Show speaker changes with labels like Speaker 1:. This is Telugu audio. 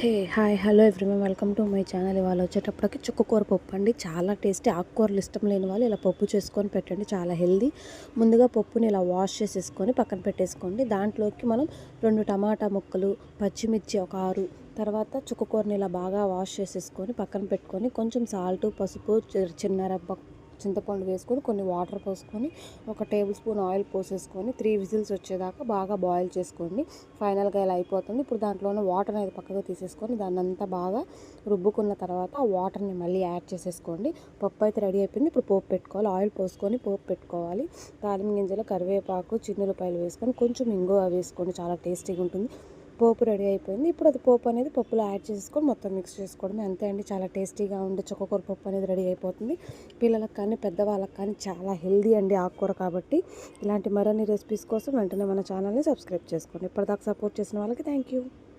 Speaker 1: Hey hi hello everyone welcome to my channel. ఇవాళ వచ్చేటప్పటికి చుక్కకూర పప్పు అండి. చాలా టేస్టీ. ఆకుకూరలు ఇష్టం లేని వాళ్ళు ఇలా పప్పు చేసుకొని పెట్టండి, చాలా హెల్దీ. ముందుగా పప్పుని ఇలా వాష్ చేసేసుకొని పక్కన పెట్టేసుకోండి. దాంట్లోకి మనం 2 టమాటా ముక్కలు, పచ్చిమిర్చి ఒక 6, తర్వాత చుక్కకూరని ఇలా బాగా వాష్ చేసేసుకొని పక్కన పెట్టుకొని కొంచెం సాల్ట్, పసుపు, చిన్న రవ్వ చింతపండు వేసుకొని కొన్ని వాటర్ పోసుకొని 1 టేబుల్ స్పూన్ ఆయిల్ పోసేసుకొని 3 విజిల్స్ వచ్చేదాకా బాగా బాయిల్ చేసుకోండి. ఫైనల్గా ఇలా అయిపోతుంది. ఇప్పుడు దాంట్లో ఉన్న వాటర్ అనేది పక్కగా తీసేసుకొని దాన్ని అంతా బాగా రుబ్బుకున్న తర్వాత ఆ వాటర్ని మళ్ళీ యాడ్ చేసేసుకోండి. పప్పు అయితే రెడీ అయిపోయింది. ఇప్పుడు పోపు పెట్టుకోవాలి. ఆయిల్ పోసుకొని పోపు పెట్టుకోవాలి. తాలింపు గింజలు, కరివేపాకు, చిన్నులపాయలు వేసుకొని కొంచెం ఇంగువ వేసుకోండి, చాలా టేస్టీగా ఉంటుంది. పోపు రెడీ అయిపోయింది. ఇప్పుడు అది పోపు అనేది పప్పులో యాడ్ చేసుకొని మొత్తం మిక్స్ చేసుకోవడమే, అంతే అండి. చాలా టేస్టీగా ఉండే చుక్కకూర పప్పు అనేది రెడీ అయిపోతుంది. పిల్లలకు కానీ పెద్దవాళ్ళకి కానీ చాలా హెల్దీ అండి ఆకుకూర కాబట్టి. ఇలాంటి మరిన్ని రెసిపీస్ కోసం వెంటనే మన ఛానల్ని సబ్స్క్రైబ్ చేసుకోండి. ఇప్పటిదాకా సపోర్ట్ చేసిన వాళ్ళకి థ్యాంక్ యూ.